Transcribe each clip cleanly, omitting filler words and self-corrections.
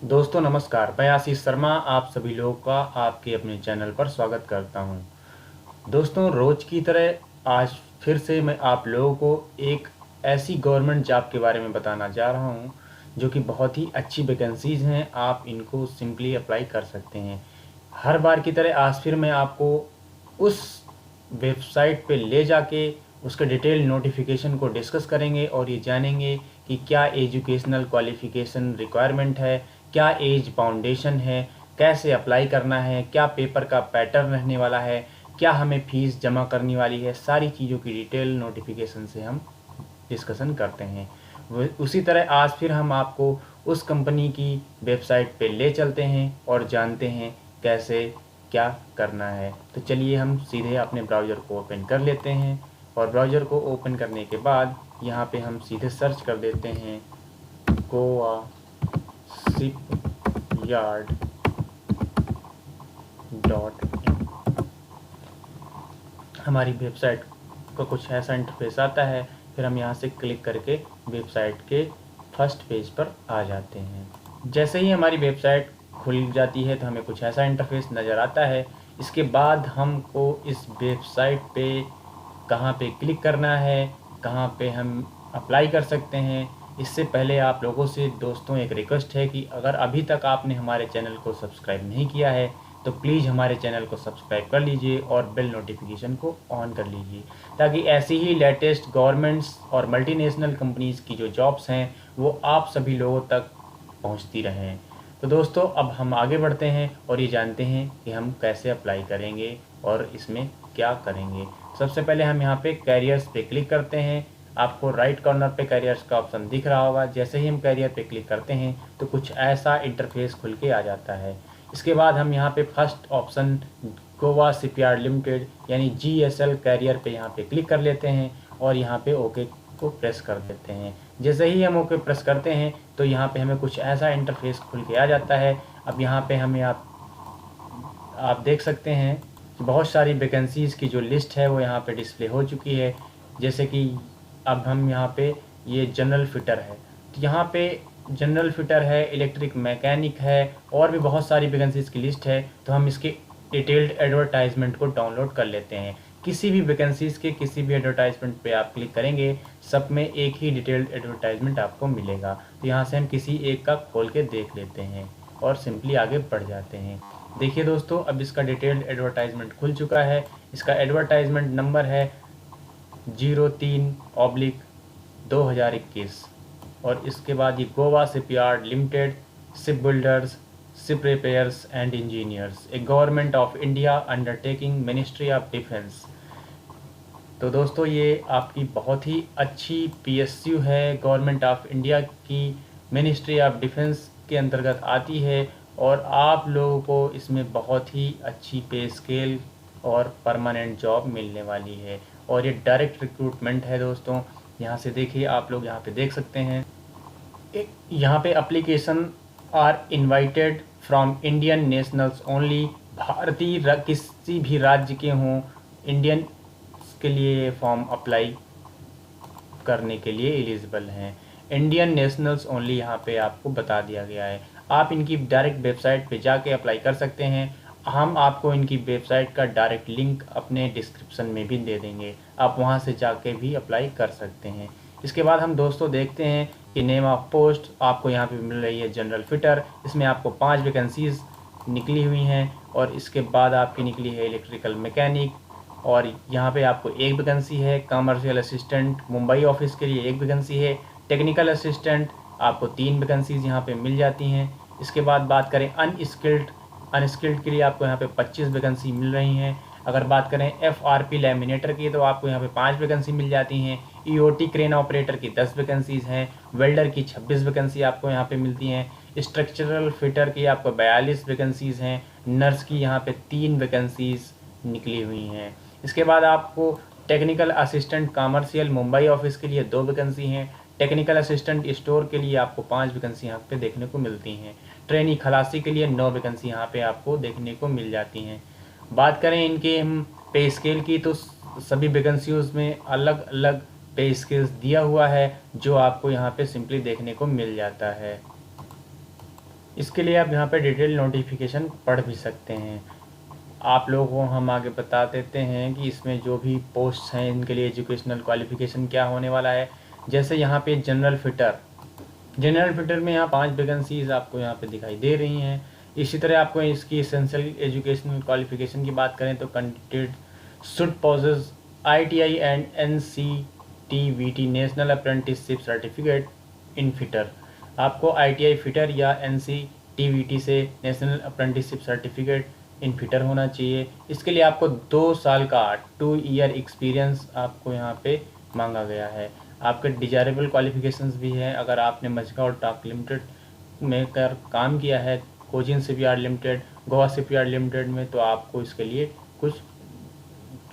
दोस्तों नमस्कार, मैं आशीष शर्मा आप सभी लोगों का आपके अपने चैनल पर स्वागत करता हूं। दोस्तों रोज़ की तरह आज फिर से मैं आप लोगों को एक ऐसी गवर्नमेंट जॉब के बारे में बताना जा रहा हूं जो कि बहुत ही अच्छी वैकेंसीज़ हैं। आप इनको सिंपली अप्लाई कर सकते हैं। हर बार की तरह आज फिर मैं आपको उस वेबसाइट पे ले जाके उसके डिटेल नोटिफिकेशन को डिस्कस करेंगे और ये जानेंगे कि क्या एजुकेशनल क्वालिफ़िकेशन रिक्वायरमेंट है, क्या एज बाउंडेशन है, कैसे अप्लाई करना है, क्या पेपर का पैटर्न रहने वाला है, क्या हमें फ़ीस जमा करनी वाली है। सारी चीज़ों की डिटेल नोटिफिकेशन से हम डिस्कशन करते हैं। उसी तरह आज फिर हम आपको उस कंपनी की वेबसाइट पे ले चलते हैं और जानते हैं कैसे क्या करना है। तो चलिए हम सीधे अपने ब्राउज़र को ओपन कर लेते हैं और ब्राउज़र को ओपन करने के बाद यहाँ पे हम सीधे सर्च कर देते हैं गोवा शिप यार्ड .in। हमारी वेबसाइट का कुछ ऐसा इंटरफेस आता है। फिर हम यहाँ से क्लिक करके वेबसाइट के फर्स्ट पेज पर आ जाते हैं। जैसे ही हमारी वेबसाइट खुल जाती है तो हमें कुछ ऐसा इंटरफेस नज़र आता है। इसके बाद हमको इस वेबसाइट पे कहाँ पे क्लिक करना है, कहाँ पे हम अप्लाई कर सकते हैं। इससे पहले आप लोगों से दोस्तों एक रिक्वेस्ट है कि अगर अभी तक आपने हमारे चैनल को सब्सक्राइब नहीं किया है तो प्लीज़ हमारे चैनल को सब्सक्राइब कर लीजिए और बेल नोटिफिकेशन को ऑन कर लीजिए, ताकि ऐसी ही लेटेस्ट गवर्नमेंट्स और मल्टीनेशनल कंपनीज़ की जो जॉब्स हैं वो आप सभी लोगों तक पहुंचती रहें। तो दोस्तों अब हम आगे बढ़ते हैं और ये जानते हैं कि हम कैसे अप्लाई करेंगे और इसमें क्या करेंगे। सबसे पहले हम यहाँ पे कैरियर्स पे क्लिक करते हैं। आपको राइट कॉर्नर पे कैरियर्स का ऑप्शन दिख रहा होगा। जैसे ही हम कैरियर पे क्लिक करते हैं तो कुछ ऐसा इंटरफेस खुल के आ जाता है। इसके बाद हम यहाँ पे first option Goa shipyard limited यानी GSL कैरियर पे यहाँ पे क्लिक कर लेते हैं और यहाँ पे ओके को प्रेस कर देते हैं। जैसे ही हम ओके प्रेस करते हैं तो यहाँ पे हमें कुछ ऐसा इंटरफेस खुल के आ जाता है। अब यहाँ पे हमें आप देख सकते हैं कि बहुत सारी वैकेंसीज़ की जो लिस्ट है वो यहाँ पे डिस्प्ले हो चुकी है। जैसे कि अब हम यहाँ पे ये जनरल फिटर है, तो यहाँ पे जनरल फिटर है, इलेक्ट्रिक मैकेनिक है और भी बहुत सारी वैकेंसीज़ की लिस्ट है। तो हम इसके डिटेल्ड एडवर्टाइजमेंट को डाउनलोड कर लेते हैं। किसी भी वैकेंसीज़ के किसी भी एडवर्टाइजमेंट पे आप क्लिक करेंगे, सब में एक ही डिटेल्ड एडवर्टाइजमेंट आपको मिलेगा। तो यहाँ से हम किसी एक का खोल के देख लेते हैं और सिंपली आगे बढ़ जाते हैं। देखिए दोस्तों, अब इसका डिटेल्ड एडवर्टाइजमेंट खुल चुका है। इसका एडवर्टाइजमेंट नंबर है 03/2021 और इसके बाद ये Goa shipyard limited, ship builders, ship repairs and engineers, A government of India undertaking, ministry of defence. तो दोस्तों ये आपकी बहुत ही अच्छी PSU है, गवर्नमेंट ऑफ इंडिया की मिनिस्ट्री ऑफ डिफेंस के अंतर्गत आती है और आप लोगों को इसमें बहुत ही अच्छी पे स्केल और परमानेंट जॉब मिलने वाली है और ये डायरेक्ट रिक्रूटमेंट है दोस्तों। यहाँ से देखिए, आप लोग यहाँ पे देख सकते हैं यहाँ पे application are invited from Indian nationals only. भारतीय किसी भी राज्य के हों, इंडियन के लिए फॉर्म अप्लाई करने के लिए एलिजिबल हैं। इंडियन नेशनल्स ओनली यहाँ पे आपको बता दिया गया है। आप इनकी डायरेक्ट वेबसाइट पे जाके अप्लाई कर सकते हैं। हम आपको इनकी वेबसाइट का डायरेक्ट लिंक अपने डिस्क्रिप्शन में भी दे देंगे, आप वहाँ से जाके भी अप्लाई कर सकते हैं। इसके बाद हम दोस्तों देखते हैं कि नेम ऑफ पोस्ट आपको यहाँ पे मिल रही है जनरल फिटर। इसमें आपको 5 वैकेंसीज़ निकली हुई हैं और इसके बाद आपकी निकली है इलेक्ट्रिकल मैकेनिक और यहाँ पे आपको एक वैकेंसी है। कमर्शियल असिस्टेंट मुंबई ऑफिस के लिए एक वैकेंसी है। टेक्निकल असिस्टेंट आपको 3 वैकेंसीज़ यहाँ पे मिल जाती हैं। इसके बाद बात करें अनस्किल्ड के लिए आपको यहाँ पे 25 वैकेंसी मिल रही हैं। अगर बात करें FRP लैमिनेटर की तो आपको यहाँ पे 5 वैकेंसी मिल जाती हैं। EOT क्रेन ऑपरेटर की 10 वैकेंसीज़ हैं। वेल्डर की 26 वैकेंसी आपको यहाँ पे मिलती हैं। स्ट्रक्चरल फिटर की आपको 42 वैकेंसीज़ हैं। नर्स की यहाँ पे 3 वैकेंसीज़ निकली हुई हैं। इसके बाद आपको technical assistant commercial Mumbai office के लिए 2 वैकेंसी हैं। टेक्निकल असिस्टेंट स्टोर के लिए आपको 5 वैकेंसी यहाँ पे देखने को मिलती हैं। ट्रेनी खलासी के लिए 9 वैकेंसी यहाँ पे आपको देखने को मिल जाती हैं। बात करें इनके हम पे स्केल की तो सभी वैकेंसीज में अलग अलग पे स्केल्स दिया हुआ है जो आपको यहाँ पे सिंपली देखने को मिल जाता है। इसके लिए आप यहाँ पे डिटेल नोटिफिकेशन पढ़ भी सकते हैं। आप लोगों को हम आगे बता देते हैं कि इसमें जो भी पोस्ट हैं इनके लिए एजुकेशनल क्वालिफिकेशन क्या होने वाला है। जैसे यहाँ पे जनरल फिटर में यहाँ 5 वैकेंसीज आपको यहाँ पे दिखाई दे रही हैं। इसी तरह आपको इसकी एसेंशियल एजुकेशनल क्वालिफिकेशन की बात करें तो candidate should possesses ITI and NCTVT national apprenticeship certificate in fitter. आपको ITI फिटर या NCTVT से national apprenticeship certificate in fitter होना चाहिए। इसके लिए आपको 2 साल का 2 ईयर एक्सपीरियंस आपको यहाँ पे मांगा गया है। आपके डिजायरेबल क्वालिफिकेशंस भी हैं। अगर आपने मझगांव डाक लिमिटेड में कर काम किया है, Cochin shipyard limited, Goa shipyard limited में, तो आपको इसके लिए कुछ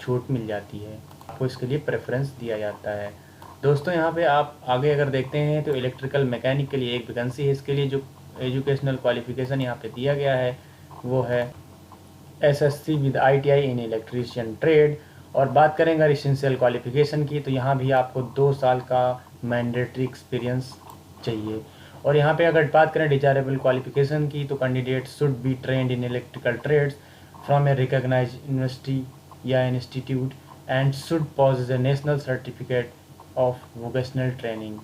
छूट मिल जाती है, आपको इसके लिए प्रेफरेंस दिया जाता है। दोस्तों यहाँ पे आप आगे अगर देखते हैं तो इलेक्ट्रिकल मैकेनिक के लिए एक वैकेंसी है। इसके लिए जो एजुकेशनल क्वालिफिकेशन यहाँ पे दिया गया है वो है SSC with ITI in electrician trade. और बात करें अगर एसेंशियल क्वालिफिकेशन की तो यहाँ भी आपको 2 साल का मैंडेटरी एक्सपीरियंस चाहिए। और यहाँ पे अगर बात करें डिजायरेबल क्वालिफिकेशन की तो candidate should be trained in electrical trades from a recognised university या institute and should possess a national certificate of vocational training.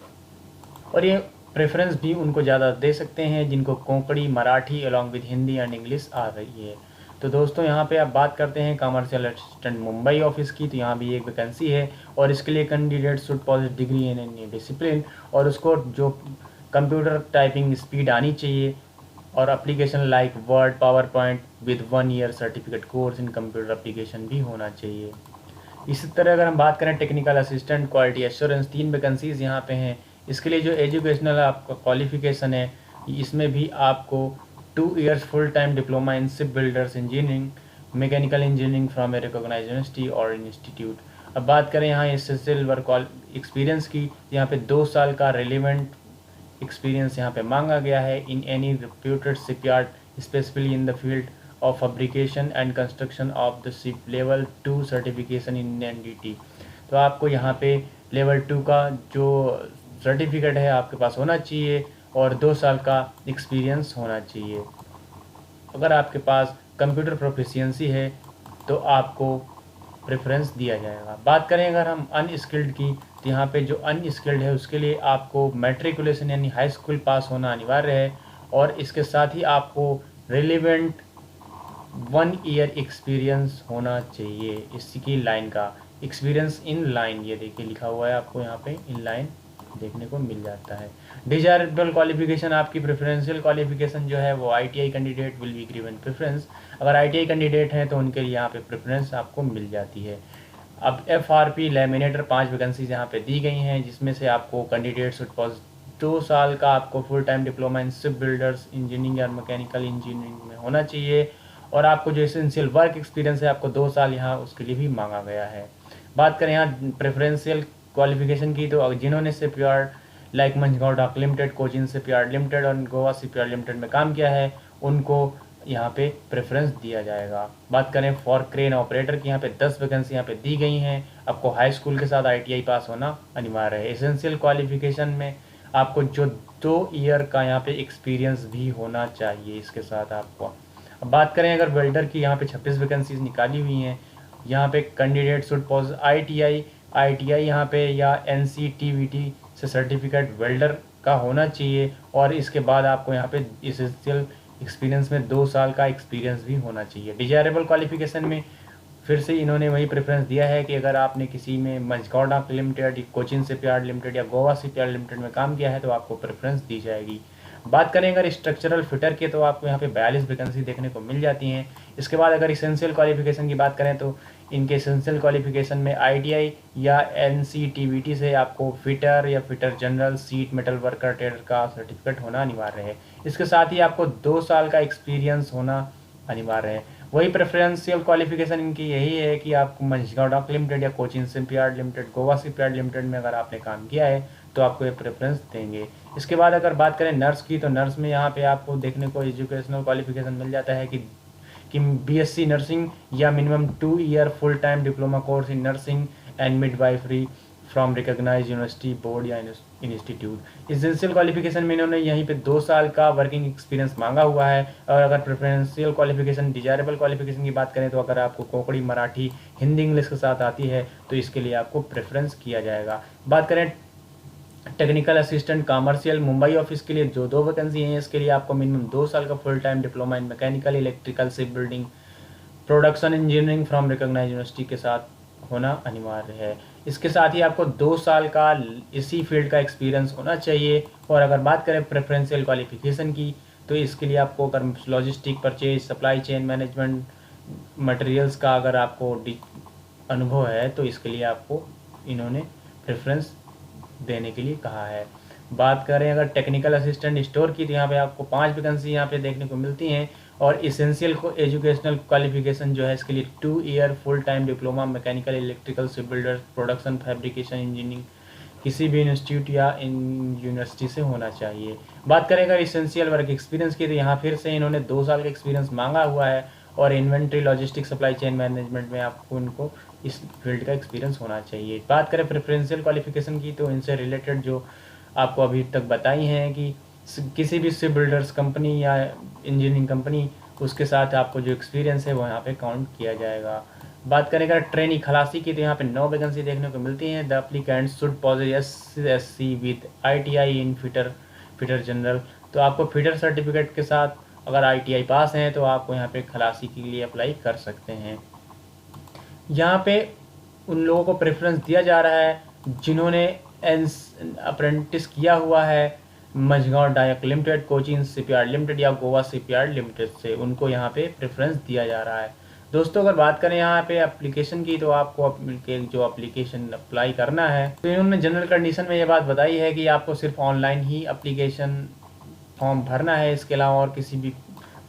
और ये प्रेफरेंस भी उनको ज़्यादा दे सकते हैं जिनको Konkani, Marathi along with Hindi and English आ रही है। तो दोस्तों यहाँ पे आप बात करते हैं कमर्शियल असिस्टेंट मुंबई ऑफिस की, तो यहाँ भी एक वैकेंसी है और इसके लिए candidate should possesses degree in any discipline और उसको जो कंप्यूटर टाइपिंग स्पीड आनी चाहिए और application like word, power point with 1 year certificate course in computer application भी होना चाहिए। इसी तरह अगर हम बात करें technical assistant quality assurance, 3 vacancies यहाँ पे हैं। इसके लिए जो एजुकेशनल आपका क्वालिफिकेशन है इसमें भी आपको 2 years full time diploma in ship builders engineering, mechanical engineering from a recognised university और इंस्टीट्यूट। अब बात करें यहाँ एसेंशियल वर्क एक्सपीरियंस की, यहाँ पे 2 साल का रेलिवेंट एक्सपीरियंस यहाँ पे मांगा गया है in any reputed shipyard specifically in the field of fabrication and construction of the ship, level 2 certification in NDT। तो आपको यहाँ पे लेवल 2 का जो सर्टिफिकेट है आपके पास होना चाहिए और 2 साल का एक्सपीरियंस होना चाहिए। अगर आपके पास कंप्यूटर प्रोफिशिएंसी है तो आपको प्रेफरेंस दिया जाएगा। बात करें अगर हम अनस्किल्ड की तो यहाँ पे जो अनस्किल्ड है उसके लिए आपको मैट्रिकुलेशन यानी हाई स्कूल पास होना अनिवार्य है और इसके साथ ही आपको रिलेवेंट 1 ईयर एक्सपीरियंस होना चाहिए। इसकी लाइन का एक्सपीरियंस इन लाइन, ये देखिए लिखा हुआ है आपको यहाँ पे इन लाइन देखने को मिल जाता है। डिजायरेबल क्वालिफिकेशन आपकी प्रेफरेंशियल क्वालिफिकेशन जो है वो ITI candidate will be given preference. अगर ITI कैंडिडेट हैं तो उनके लिए यहाँ पे प्रेफरेंस आपको मिल जाती है। अब FRP लैमिनेटर 5 वैकेंसीज यहाँ पे दी गई हैं जिसमें से आपको कैंडिडेट शुड पॉज 2 साल का आपको full time diploma in ship builders engineering या मैकेनिकल इंजीनियरिंग में होना चाहिए और आपको जो एसेंशियल वर्क एक्सपीरियंस है आपको 2 साल यहाँ उसके लिए भी मांगा गया है। बात करें यहाँ प्रेफरेंशियल क्वालिफिकेशन की तो जिन्होंने शिपयार्ड लाइक मझगांव डाक लिमिटेड, कोचिन शिपयार्ड लिमिटेड और गोवा शिपयार्ड लिमिटेड में काम किया है उनको यहाँ पे प्रेफरेंस दिया जाएगा। बात करें फॉर क्रेन ऑपरेटर की, यहाँ पे 10 वैकेंसी यहाँ पे दी गई हैं। आपको हाई स्कूल के साथ ITI पास होना अनिवार्य है। एसेंशियल क्वालिफिकेशन में आपको जो 2 ईयर का यहाँ पे एक्सपीरियंस भी होना चाहिए इसके साथ आपको। अब बात करें अगर वेल्डर की, यहाँ पे 26 वैकेंसीज निकाली हुई हैं। यहाँ पे कैंडिडेट शुड पॉज ITI यहाँ पे या NCTVT से सर्टिफिकेट वेल्डर का होना चाहिए और इसके बाद आपको यहाँ पे एसेंशियल एक्सपीरियंस में 2 साल का एक्सपीरियंस भी होना चाहिए। डिजायरेबल क्वालिफिकेशन में फिर से इन्होंने वही प्रेफरेंस दिया है कि अगर आपने किसी में मझगांव डाक लिमिटेड, कोचिन शिपयार्ड लिमिटेड या गोवा शिपयार्ड लिमिटेड में काम किया है तो आपको प्रेफरेंस दी जाएगी। बात करें अगर स्ट्रक्चरल फिटर की तो आपको यहाँ पे 42 वैकेंसी देखने को मिल जाती हैं। इसके बाद अगर एसेंशियल क्वालिफिकेशन की बात करें तो इनके एसेंशियल क्वालिफिकेशन में ITI या NCTVT से आपको फिटर या fitter general, seat metal worker trader का सर्टिफिकेट होना अनिवार्य है। इसके साथ ही आपको 2 साल का एक्सपीरियंस होना अनिवार्य है। वही प्रेफरेंशियल क्वालिफिकेशन इनकी यही है कि आपको मझगांव डाक लिमिटेड या Cochin shipyard limited, Goa shipyard limited में अगर आपने काम किया है तो आपको ये प्रेफरेंस देंगे। इसके बाद अगर बात करें नर्स की तो नर्स में यहाँ पे आपको देखने को एजुकेशनल क्वालिफिकेशन मिल जाता है कि BSc नर्सिंग या minimum 2 year full time diploma course in nursing and midwifery from recognise university board या इंस्टीट्यूट। एसेंशियल क्वालिफिकेशन में इन्होंने यहीं पे 2 साल का वर्किंग एक्सपीरियंस मांगा हुआ है। और अगर प्रेफरेंशियल क्वालिफिकेशन, डिजायरेबल क्वालिफिकेशन की बात करें तो अगर आपको कोंकणी, मराठी, हिंदी, इंग्लिश के साथ आती है तो इसके लिए आपको प्रेफरेंस किया जाएगा। बात करें technical assistant commercial Mumbai office के लिए, जो 2 वैकेंसी हैं, इसके लिए आपको मिनिमम 2 साल का full time diploma in mechanical, electrical, ship building, production engineering from recognise university के साथ होना अनिवार्य है। इसके साथ ही आपको 2 साल का इसी फील्ड का एक्सपीरियंस होना चाहिए। और अगर बात करें प्रेफरेंशियल क्वालिफिकेशन की तो इसके लिए आपको अगर logistic, purchase, supply chain management, materials का अगर आपको अनुभव है तो इसके लिए आपको इन्होंने प्रेफरेंस देने के लिए कहा है। बात करें अगर टेक्निकल असिस्टेंट स्टोर की तो यहाँ पे आपको 5 वैकेंसी यहाँ पे देखने को मिलती हैं। और इसेंशियल को एजुकेशनल क्वालिफिकेशन जो है इसके लिए 2 year full time diploma mechanical, electrical, ship builder, production, fabrication engineering किसी भी इंस्टीट्यूट या यूनिवर्सिटी से होना चाहिए। बात करें अगर इसेंशियल वर्क एक्सपीरियंस की तो यहाँ फिर से इन्होंने 2 साल का एक्सपीरियंस मांगा हुआ है। और inventory, logistic, supply chain management में आपको इनको इस फील्ड का एक्सपीरियंस होना चाहिए। बात करें प्रेफरेंशियल क्वालिफिकेशन की तो इनसे रिलेटेड जो आपको अभी तक बताई हैं कि किसी भी शिप बिल्डर्स कंपनी या इंजीनियरिंग कंपनी, उसके साथ आपको जो एक्सपीरियंस है वो यहाँ पे काउंट किया जाएगा। बात करें अगर ट्रेनी खलासी की तो यहाँ पे 9 वैकेंसी देखने को मिलती हैं। The applicant should possess SC with ITI in fitter general. तो आपको फिटर सर्टिफिकेट के साथ अगर ITI पास हैं तो आपको यहाँ पे खलासी के लिए अप्लाई कर सकते हैं। यहाँ पे उन लोगों को प्रेफरेंस दिया जा रहा है जिन्होंने अप्रेंटिस किया हुआ है Majhgaon डायक limited, Cochin shipyard limited या गोवा शिपयार्ड लिमिटेड से, उनको यहाँ पे प्रेफरेंस दिया जा रहा है। दोस्तों अगर बात करें यहाँ पे एप्लीकेशन की तो आपको जो एप्लीकेशन अप्लाई करना है तो इन्होंने जनरल कंडीशन में ये बात बताई है कि आपको सिर्फ ऑनलाइन ही एप्लीकेशन फॉर्म भरना है। इसके अलावा और किसी भी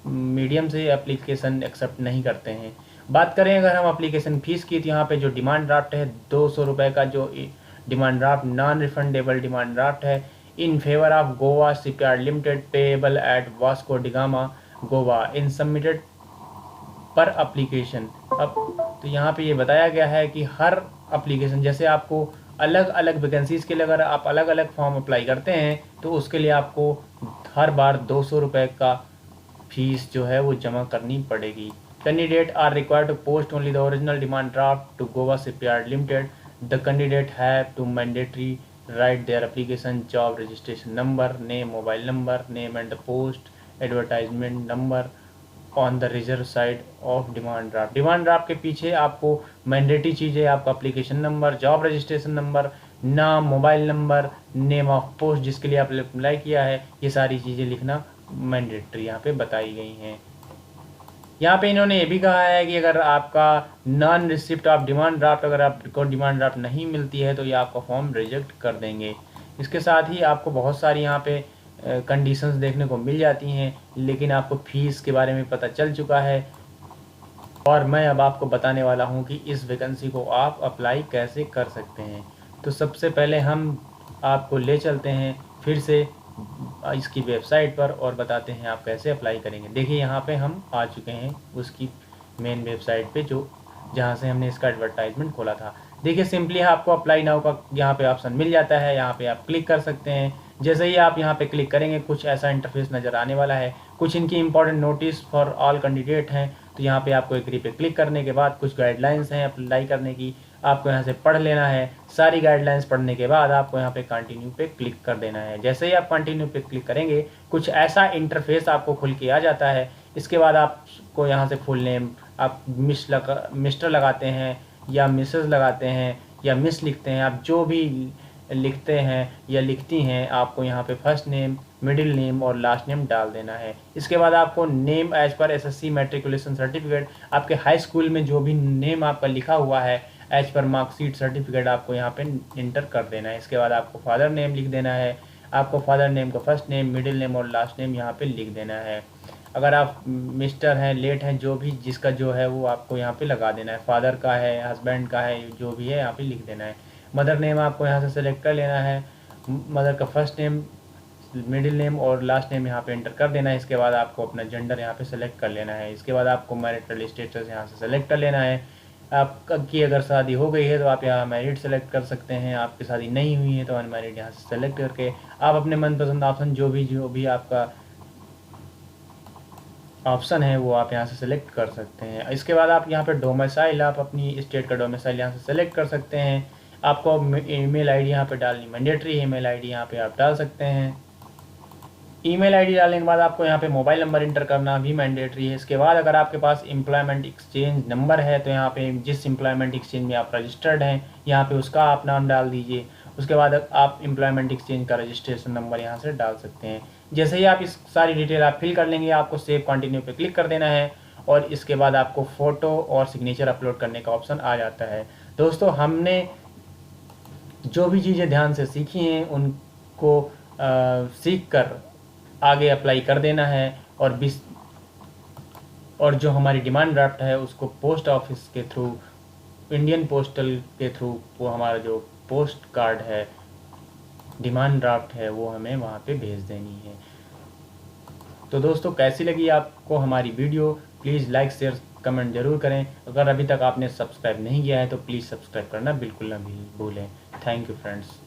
मीडियम से एप्लीकेशन एक्सेप्ट नहीं करते हैं। बात करें अगर हम एप्लीकेशन फ़ीस की तो यहाँ पे जो डिमांड ड्राफ्ट है 200 रुपये का जो demand draft non refundable demand draft है in favour of Goa shipyard limited payable at Vasco da Gama Goa in submitted पर एप्लीकेशन। अब तो यहाँ पे ये बताया गया है कि हर एप्लीकेशन, जैसे आपको अलग अलग वैकेंसीज के लिए अगर आप अलग अलग फॉर्म अप्लाई करते हैं तो उसके लिए आपको हर बार 200 रुपये का फीस जो है वो जमा करनी पड़ेगी। Candidate are required to post only the original demand draft to Goa shipyard limited. The candidate have to mandatory write their application, job registration number, name, mobile number, name and the post advertisement number on the reserve side of demand draft. Demand draft के पीछे आपको mandatory चीज़ें आपका application number, job registration number, नाम, mobile number, name of post जिसके लिए आपने apply किया है, ये सारी चीज़ें लिखना मैंडेटरी यहाँ पे बताई गई हैं। यहाँ पे इन्होंने ये भी कहा है कि अगर आपका non receipt of demand draft, अगर आपको डिमांड ड्राफ्ट नहीं मिलती है तो ये आपका फॉर्म रिजेक्ट कर देंगे। इसके साथ ही आपको बहुत सारी यहाँ पे कंडीशंस देखने को मिल जाती हैं, लेकिन आपको फ़ीस के बारे में पता चल चुका है और मैं अब आपको बताने वाला हूँ कि इस वैकेंसी को आप अप्लाई कैसे कर सकते हैं। तो सबसे पहले हम आपको ले चलते हैं फिर से इसकी वेबसाइट पर और बताते हैं आप कैसे अप्लाई करेंगे। देखिए यहाँ पे हम आ चुके हैं उसकी मेन वेबसाइट पे जो जहाँ से हमने इसका एडवर्टाइजमेंट खोला था। देखिए सिंपली आपको अप्लाई नाउ का यहाँ पे ऑप्शन मिल जाता है, यहाँ पे आप क्लिक कर सकते हैं। जैसे ही आप यहाँ पे क्लिक करेंगे कुछ ऐसा इंटरफेस नज़र आने वाला है। कुछ इनकी important notice for all candidate हैं, तो यहाँ पे आपको एग्री पे क्लिक करने के बाद कुछ गाइडलाइंस हैं अप्लाई करने की, आपको यहाँ से पढ़ लेना है। सारी गाइडलाइंस पढ़ने के बाद आपको यहाँ पे कंटिन्यू पे क्लिक कर देना है। जैसे ही आप कंटिन्यू पे क्लिक करेंगे कुछ ऐसा इंटरफेस आपको खुल के आ जाता है। इसके बाद आपको यहाँ से फुल नेम आप मिस्टर लगाते हैं या मिसेस लगाते हैं या मिस लिखते हैं, आप जो भी लिखते हैं या लिखती हैं आपको यहाँ पे फर्स्ट नेम, मिडिल नेम और लास्ट नेम डाल देना है। इसके बाद आपको नेम एज पर SSC मैट्रिकुलेशन सर्टिफिकेट, आपके हाई स्कूल में जो भी नेम आपका लिखा हुआ है एज पर मार्कशीट सर्टिफिकेट आपको यहाँ पे इंटर कर देना है। इसके बाद आपको फादर नेम लिख देना है, आपको फादर नेम का फर्स्ट नेम, मिडिल नेम और लास्ट नेम यहाँ पे लिख देना है। अगर आप मिस्टर हैं, लेट हैं, जो भी जिसका जो है वो आपको यहाँ पे लगा देना है। फादर का है, हस्बैंड का है, जो भी है यहाँ पे लिख देना है। मदर नेम आपको यहाँ से सेलेक्ट कर लेना है, मदर का फर्स्ट नेम, मिडिल नेम और लास्ट नेम यहाँ पे एंटर कर देना है। इसके बाद आपको अपना जेंडर यहाँ पे सेलेक्ट कर लेना है। इसके बाद आपको मैरिटल स्टेटस यहाँ से सेलेक्ट कर लेना है। आपकी अगर शादी हो गई है तो आप यहाँ मैरिड सेलेक्ट कर सकते हैं, आपकी शादी नहीं हुई है तो अनमैरिड यहाँ से सेलेक्ट करके आप अपने मनपसंद ऑप्शन जो भी आपका ऑप्शन है वो आप यहाँ से सेलेक्ट कर सकते हैं। इसके बाद आप यहाँ पे डोमिसाइल, आप अपनी स्टेट का डोमिसाइल यहाँ से सेलेक्ट कर सकते हैं। आपको ईमेल आईडी यहाँ पे डालनी मैंडेटरी, ईमेल आईडी यहाँ पे आप डाल सकते हैं। ईमेल आईडी डालने के बाद आपको यहाँ पे मोबाइल नंबर इंटर करना भी मैंडेटरी है। इसके बाद अगर आपके पास एम्प्लॉयमेंट एक्सचेंज नंबर है तो यहाँ पे जिस एम्प्लॉयमेंट एक्सचेंज में आप रजिस्टर्ड हैं यहाँ पे उसका आप नाम डाल दीजिए। उसके बाद आप एम्प्लॉयमेंट एक्सचेंज का रजिस्ट्रेशन नंबर यहाँ से डाल सकते हैं। जैसे ही आप इस सारी डिटेल आप फिल कर लेंगे, आपको सेव कंटिन्यू पे क्लिक कर देना है और इसके बाद आपको फ़ोटो और सिग्नेचर अपलोड करने का ऑप्शन आ जाता है। दोस्तों, हमने जो भी चीज़ें ध्यान से सीखी हैं उनको सीख कर आगे अप्लाई कर देना है और जो हमारी डिमांड ड्राफ्ट है उसको पोस्ट ऑफिस के थ्रू, इंडियन पोस्टल के थ्रू, वो हमारा जो पोस्ट कार्ड है, डिमांड ड्राफ्ट है, वो हमें वहाँ पे भेज देनी है। तो दोस्तों, कैसी लगी आपको हमारी video? Please like share comment ज़रूर करें। अगर अभी तक आपने सब्सक्राइब नहीं किया है तो प्लीज़ सब्सक्राइब करना बिल्कुल ना भूलें। Thank you friends.